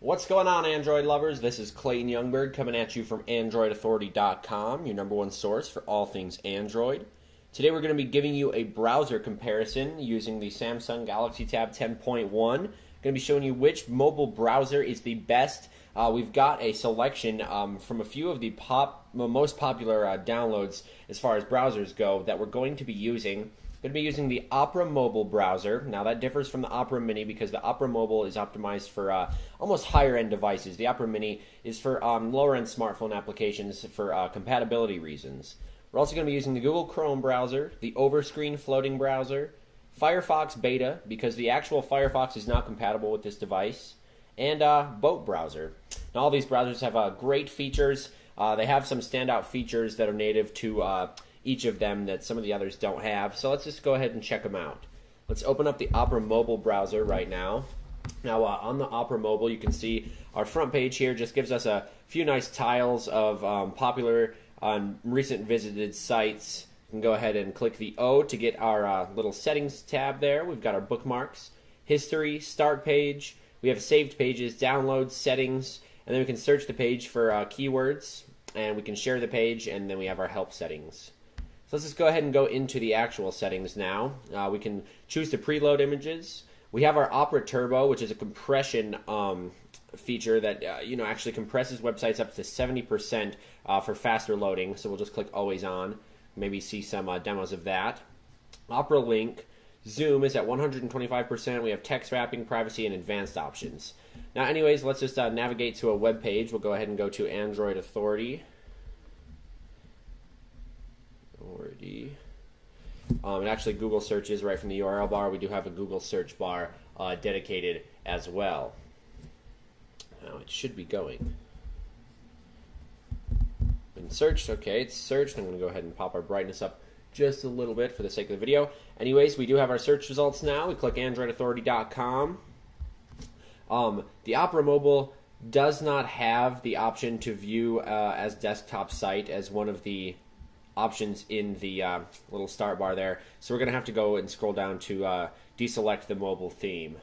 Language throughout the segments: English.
What's going on, Android lovers? This is Clayton Youngberg coming at you from AndroidAuthority.com, your number one source for all things Android. Today we're going to be giving you a browser comparison using the Samsung Galaxy Tab 10.1. Going to be showing you which mobile browser is the best. We've got a selection from a few of the most popular downloads as far as browsers go that we're going to be using. Going to be using the Opera Mobile browser. Now that differs from the Opera Mini because the Opera Mobile is optimized for almost higher-end devices. The Opera Mini is for lower-end smartphone applications for compatibility reasons. We're also going to be using the Google Chrome browser, the Overscreen floating browser, Firefox Beta because the actual Firefox is not compatible with this device, and Boat browser. Now all these browsers have great features. They have some standout features that are native to each of them that some of the others don't have. So let's just go ahead and check them out. Let's open up the Opera Mobile browser right now. Now on the Opera Mobile you can see our front page here just gives us a few nice tiles of popular recent visited sites. You can go ahead and click the O to get our little settings tab there. We've got our bookmarks, history, start page. We have saved pages, downloads, settings, and then we can search the page for keywords, and we can share the page, and then we have our help settings. So let's just go ahead and go into the actual settings now. We can choose to preload images. We have our Opera Turbo, which is a compression feature that actually compresses websites up to 70% for faster loading. So we'll just click Always On. Maybe see some demos of that. Opera Link. Zoom is at 125%. We have text wrapping, privacy, and advanced options. Now, anyways, let's just navigate to a web page. We'll go ahead and go to Android Authority. And actually Google searches right from the URL bar. We do have a Google search bar dedicated as well. Now it should be going. Been searched. Okay, it's searched. I'm going to go ahead and pop our brightness up just a little bit for the sake of the video. Anyways, we do have our search results now. We click AndroidAuthority.com. The Opera Mobile does not have the option to view as desktop site as one of the options in the little start bar there. So we're going to have to go and scroll down to deselect the mobile theme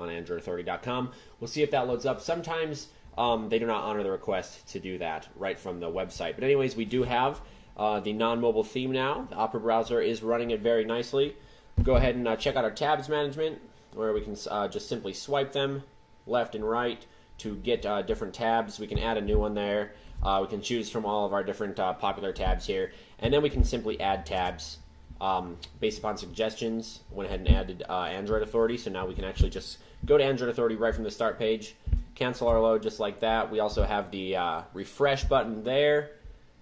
on AndroidAuthority.com. We'll see if that loads up. Sometimes they do not honor the request to do that right from the website. But anyways, we do have the non-mobile theme now. The Opera browser is running it very nicely. Go ahead and check out our tabs management, where we can just simply swipe them left and right to get different tabs. We can add a new one there. We can choose from all of our different popular tabs here, and then we can simply add tabs based upon suggestions. Went ahead and added Android Authority, so now we can actually just go to Android Authority right from the start page, cancel our load just like that. We also have the refresh button there,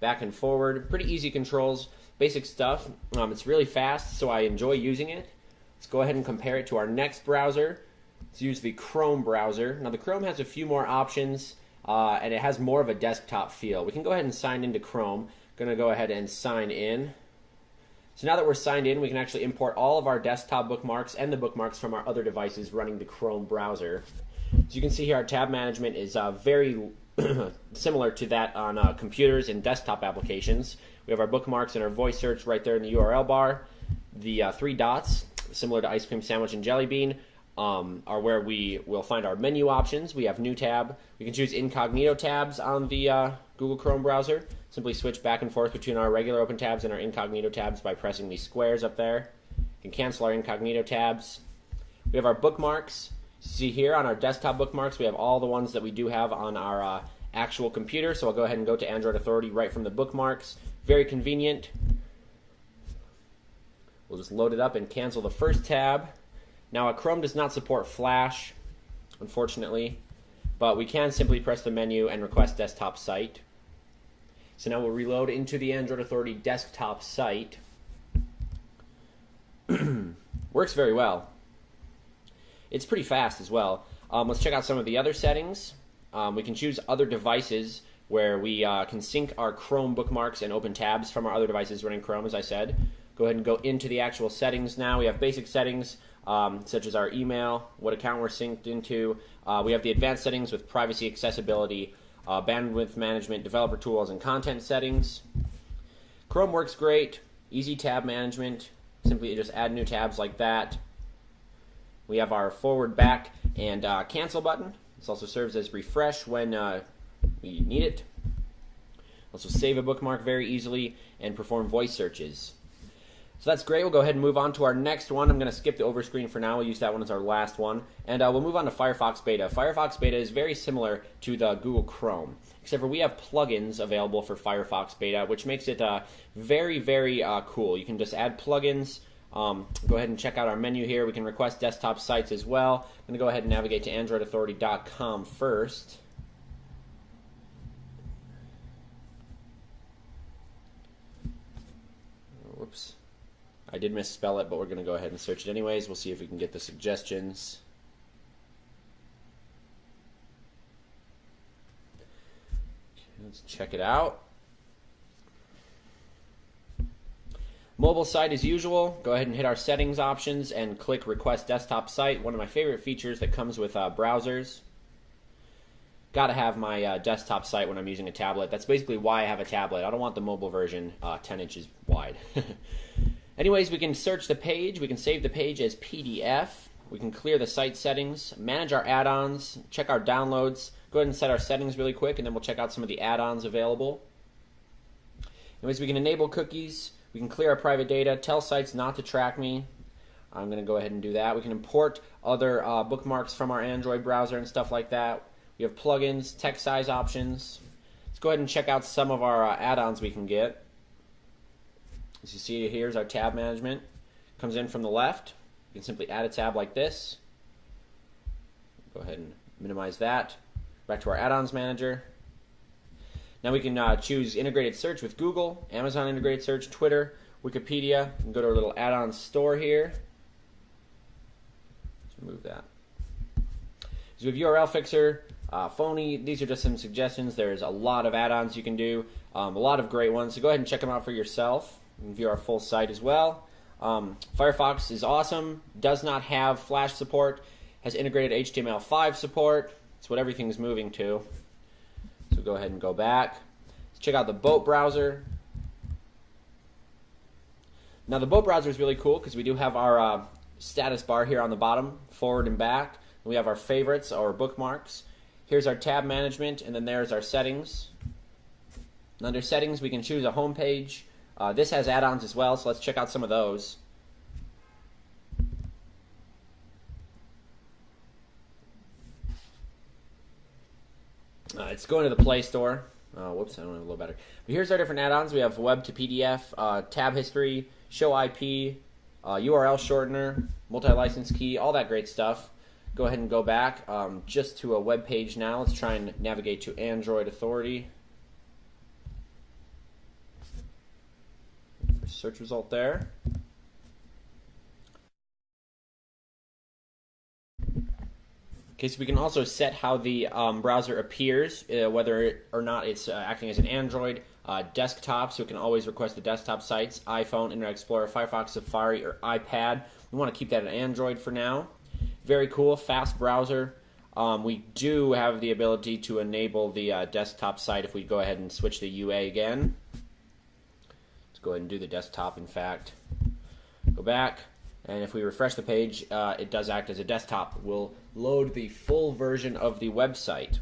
back and forward. Pretty easy controls, basic stuff. It's really fast, so I enjoy using it. Let's go ahead and compare it to our next browser. Let's use the Chrome browser. Now the Chrome has a few more options. And it has more of a desktop feel. We can go ahead and sign into Chrome. Going to go ahead and sign in. So now that we're signed in, we can actually import all of our desktop bookmarks and the bookmarks from our other devices running the Chrome browser. As you can see here, our tab management is very similar to that on computers and desktop applications. We have our bookmarks and our voice search right there in the URL bar. The three dots, similar to ice cream sandwich and jelly bean, are where we will find our menu options. We have new tab. We can choose incognito tabs on the Google Chrome browser. Simply switch back and forth between our regular open tabs and our incognito tabs by pressing these squares up there. You can cancel our incognito tabs. We have our bookmarks. See here on our desktop bookmarks, we have all the ones that we do have on our actual computer. So I'll go ahead and go to Android Authority right from the bookmarks. Very convenient. We'll just load it up and cancel the first tab. Now, Chrome does not support Flash, unfortunately, but we can simply press the menu and request desktop site. So now we'll reload into the Android Authority desktop site. Works very well. It's pretty fast as well. Let's check out some of the other settings. We can choose other devices where we can sync our Chrome bookmarks and open tabs from our other devices running Chrome, as I said. Go ahead and go into the actual settings now. We have basic settings, such as our email, what account we're synced into. We have the advanced settings with privacy, accessibility, bandwidth management, developer tools, and content settings. Chrome works great. Easy tab management. Simply just add new tabs like that. We have our forward, back, and cancel button. This also serves as refresh when we need it. Also save a bookmark very easily and perform voice searches. So that's great. We'll go ahead and move on to our next one. I'm going to skip the overscreen for now. We'll use that one as our last one. And we'll move on to Firefox Beta. Firefox Beta is very similar to the Google Chrome, except for we have plugins available for Firefox Beta, which makes it very, very cool. You can just add plugins. Go ahead and check out our menu here. We can request desktop sites as well. I'm going to go ahead and navigate to AndroidAuthority.com first. Whoops. I did misspell it, but we're going to go ahead and search it anyways. We'll see if we can get the suggestions. Okay, let's check it out. Mobile site as usual. Go ahead and hit our settings options and click Request Desktop Site. One of my favorite features that comes with browsers. Got to have my desktop site when I'm using a tablet. That's basically why I have a tablet. I don't want the mobile version 10 inches wide. Anyways, we can search the page. We can save the page as PDF. We can clear the site settings, manage our add-ons, check our downloads. Go ahead and set our settings really quick, and then we'll check out some of the add-ons available. Anyways, we can enable cookies. We can clear our private data, tell sites not to track me. I'm going to go ahead and do that. We can import other bookmarks from our Android browser and stuff like that. We have plugins, text size options. Let's go ahead and check out some of our add-ons we can get. As you see, here's our tab management. Comes in from the left. You can simply add a tab like this. Go ahead and minimize that. Back to our add-ons manager. Now we can choose integrated search with Google, Amazon integrated search, Twitter, Wikipedia. We can go to our little add-on store here. Let's remove that. So we have URL Fixer, Phony. These are just some suggestions. There's a lot of add-ons you can do, a lot of great ones. So go ahead and check them out for yourself. You can view our full site as well. Firefox is awesome. Does not have Flash support. Has integrated HTML5 support. It's what everything's moving to. So go ahead and go back. Let's check out the Boat browser. Now the Boat browser is really cool because we do have our status bar here on the bottom, forward and back. We have our favorites, our bookmarks. Here's our tab management, and then there's our settings. And under settings, we can choose a home page. This has add-ons as well, so let's check out some of those. It's going to the Play Store. Whoops, I don't have a little better. But here's our different add-ons. We have web to PDF, tab history, show IP, URL shortener, multi-license key, all that great stuff. Go ahead and go back just to a web page now. Let's try and navigate to Android Authority. Search result there. Okay, so we can also set how the browser appears, whether or not it's acting as an Android desktop, so we can always request the desktop sites, iPhone, Internet Explorer, Firefox, Safari, or iPad. We want to keep that an Android for now. Very cool, fast browser. We do have the ability to enable the desktop site if we go ahead and switch the UA again. Go ahead and do the desktop, in fact. Go back, and if we refresh the page, it does act as a desktop. We'll load the full version of the website.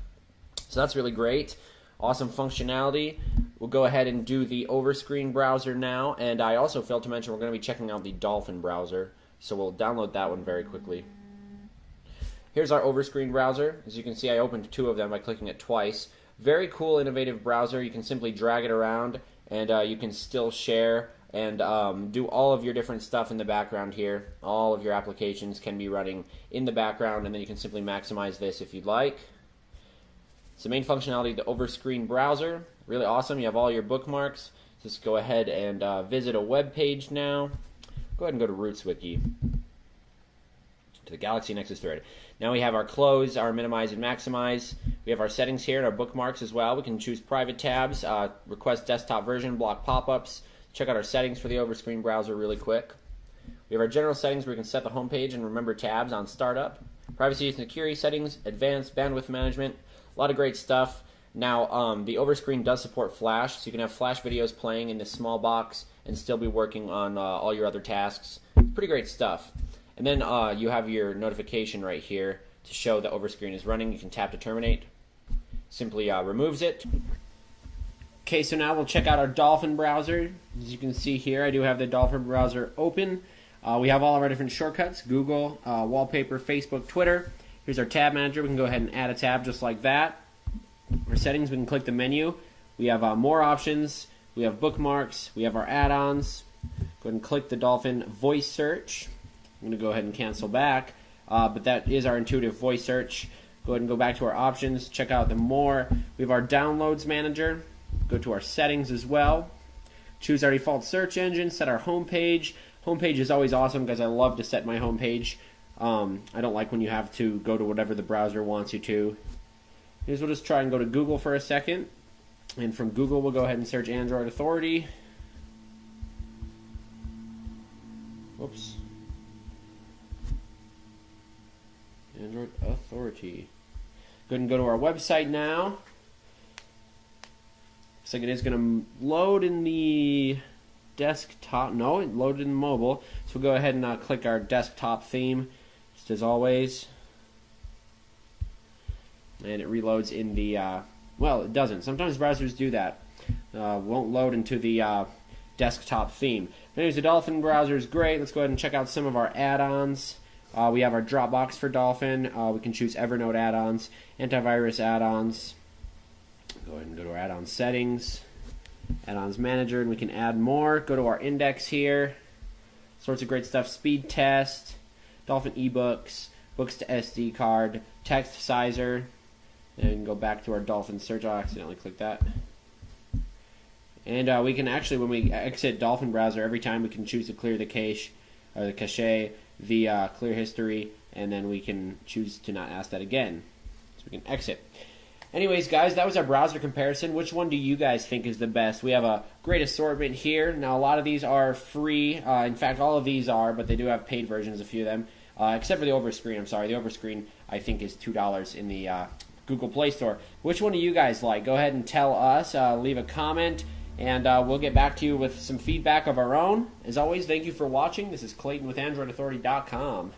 So that's really great. Awesome functionality. We'll go ahead and do the overscreen browser now, and I also failed to mention we're going to be checking out the Dolphin browser, so we'll download that one very quickly. Here's our overscreen browser. As you can see, I opened two of them by clicking it twice. Very cool, innovative browser. You can simply drag it around, and you can still share and do all of your different stuff in the background here. All of your applications can be running in the background, and then you can simply maximize this if you'd like. It's the main functionality of the overscreen browser. Really awesome. You have all your bookmarks. Just go ahead and visit a web page now. Go ahead and go to RootsWiki, to the Galaxy Nexus thread. Now we have our close, our minimize and maximize. We have our settings here and our bookmarks as well. We can choose private tabs, request desktop version, block pop-ups. Check out our settings for the overscreen browser really quick. We have our general settings where we can set the home page and remember tabs on startup. Privacy and security settings, advanced bandwidth management, a lot of great stuff. Now the overscreen does support Flash, so you can have Flash videos playing in this small box and still be working on all your other tasks. Pretty great stuff. And then you have your notification right here to show the overscreen is running. You can tap to terminate. Simply removes it. Okay, so now we'll check out our Dolphin browser. As you can see here, I do have the Dolphin browser open. We have all of our different shortcuts: Google, wallpaper, Facebook, Twitter. Here's our tab manager. We can go ahead and add a tab just like that. Our settings, we can click the menu. We have more options. We have bookmarks. We have our add-ons. Go ahead and click the Dolphin voice search. I'm going to go ahead and cancel back. But that is our intuitive voice search. Go ahead and go back to our options. Check out the more. We have our downloads manager. Go to our settings as well. Choose our default search engine. Set our home page. Home page is always awesome because I love to set my home page. I don't like when you have to go to whatever the browser wants you to. Here's, we'll just try and go to Google for a second. And from Google, we'll go ahead and search Android Authority. Whoops. Android Authority. Go ahead and go to our website now. Looks like it is going to load in the desktop. No, it loaded in mobile. So we'll go ahead and click our desktop theme, just as always. And it reloads in the, well, it doesn't. Sometimes browsers do that. Won't load into the desktop theme. But anyways, the Dolphin browser is great. Let's go ahead and check out some of our add-ons. We have our Dropbox for Dolphin. We can choose Evernote add-ons, antivirus add-ons. Go ahead and go to our add-on settings, add-ons manager, and we can add more. Go to our index here. Sorts of great stuff. Speed test, Dolphin ebooks, books to SD card, text sizer. And go back to our Dolphin search. I accidentally clicked that. And we can actually, when we exit Dolphin browser, every time we can choose to clear the cache, or the cache, the clear history, and then we can choose to not ask that again. So we can exit. Anyways, guys, that was our browser comparison. Which one do you guys think is the best? We have a great assortment here. Now, a lot of these are free. In fact, all of these are, but they do have paid versions, a few of them. Except for the Overscreen, I'm sorry. The Overscreen, I think, is $2 in the Google Play Store. Which one do you guys like? Go ahead and tell us. Leave a comment, and we'll get back to you with some feedback of our own. As always, thank you for watching. This is Clayton with AndroidAuthority.com.